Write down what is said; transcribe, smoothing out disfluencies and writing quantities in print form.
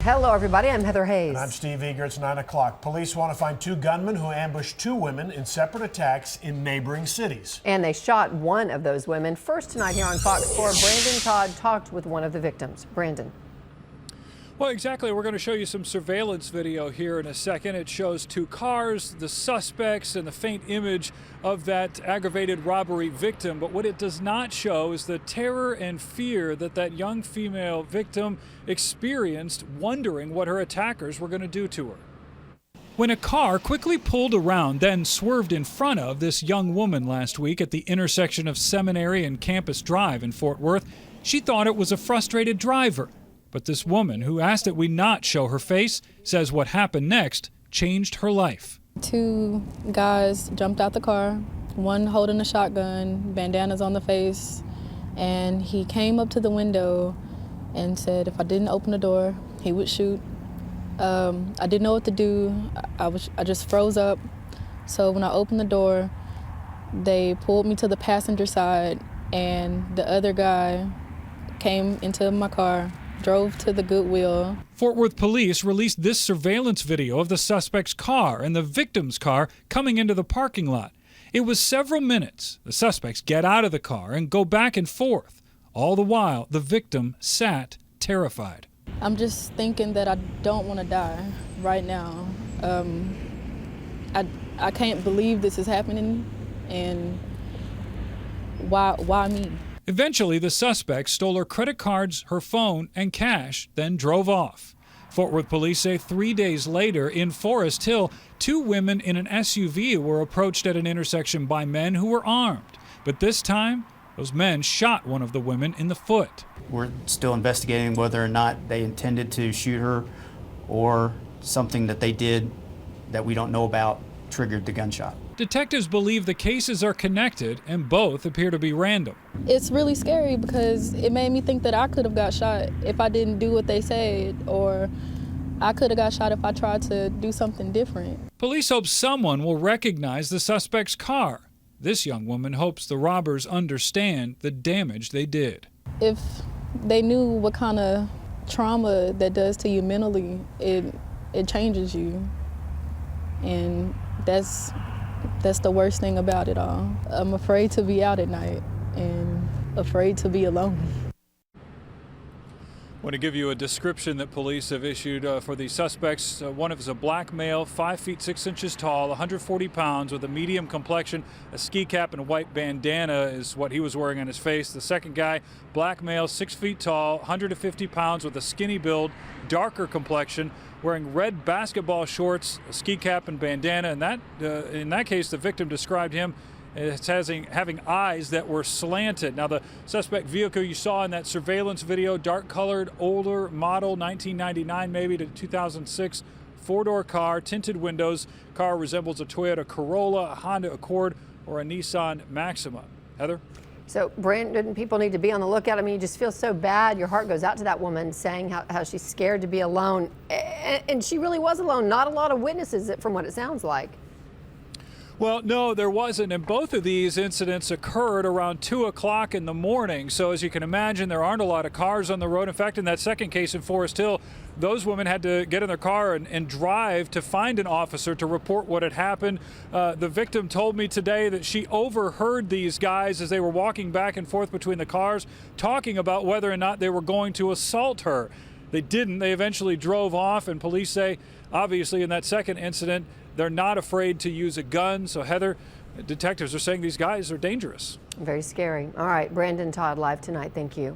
Hello, everybody. I'm Heather Hayes. And I'm Steve Eager. It's 9 o'clock. Police want to find two gunmen who ambushed two women in separate attacks in neighboring cities. And they shot one of those women. First tonight here on Fox 4, Brandon Todd talked with one of the victims. Brandon. Well, exactly. We're going to show you some surveillance video here in a second. It shows two cars, the suspects, and the faint image of that aggravated robbery victim. But what it does not show is the terror and fear that that young female victim experienced, wondering what her attackers were going to do to her. When a car quickly pulled around, then swerved in front of this young woman last week at the intersection of Seminary and Campus Drive in Fort Worth, she thought it was a frustrated driver. But this woman, who asked that we not show her face, says what happened next changed her life. Two guys jumped out the car, one holding a shotgun, bandanas on the face, and he came up to the window and said if I didn't open the door, he would shoot. I didn't know what to do. I just froze up. So when I opened the door, they pulled me to the passenger side, and the other guy came into my car, drove to the Goodwill. Fort Worth police released this surveillance video of the suspect's car and the victim's car coming into the parking lot. It was several minutes. The suspects get out of the car and go back and forth. All the while, the victim sat terrified. I'm just thinking that I don't want to die right now. I can't believe this is happening, and why me? Eventually, the suspect stole her credit cards, her phone, and cash, then drove off. Fort Worth police say 3 days later in Forest Hill, two women in an SUV were approached at an intersection by men who were armed. But this time, those men shot one of the women in the foot. We're still investigating whether or not they intended to shoot her or something that they did that we don't know about triggered the gunshot. Detectives believe the cases are connected and both appear to be random. It's really scary because it made me think that I could have got shot if I didn't do what they said, or I could have got shot if I tried to do something different. Police hope someone will recognize the suspect's car. This young woman hopes the robbers understand the damage they did. If they knew what kind of trauma that does to you mentally, it changes you. And that's the worst thing about it all. I'm afraid to be out at night and afraid to be alone. I want to give you a description that police have issued for the suspects. One of them is a black male, 5 feet 6 inches tall, 140 pounds, with a medium complexion. A ski cap and a white bandana is what he was wearing on his face. The second guy, black male, 6 feet tall, 150 pounds, with a skinny build, darker complexion, wearing red basketball shorts, a ski cap and bandana. And in that case, the victim described him as having eyes that were slanted. Now, the suspect vehicle you saw in that surveillance video, dark-colored, older model, 1999 maybe to 2006, four-door car, tinted windows. Car resembles a Toyota Corolla, a Honda Accord, or a Nissan Maxima. Heather? So, Brandon, people need to be on the lookout. I mean, you just feel so bad. Your heart goes out to that woman saying how she's scared to be alone. And she really was alone. Not a lot of witnesses, from what it sounds like. Well, no, there wasn't, and both of these incidents occurred around 2 o'clock in the morning. So as you can imagine, there aren't a lot of cars on the road. In fact, in that second case in Forest Hill, those women had to get in their car and drive to find an officer to report what had happened. The victim told me today that she overheard these guys as they were walking back and forth between the cars, talking about whether or not they were going to assault her. They didn't. They eventually drove off, and police say, obviously, in that second incident, they're not afraid to use a gun. So, Heather, detectives are saying these guys are dangerous. Very scary. All right, Brandon Todd live tonight. Thank you.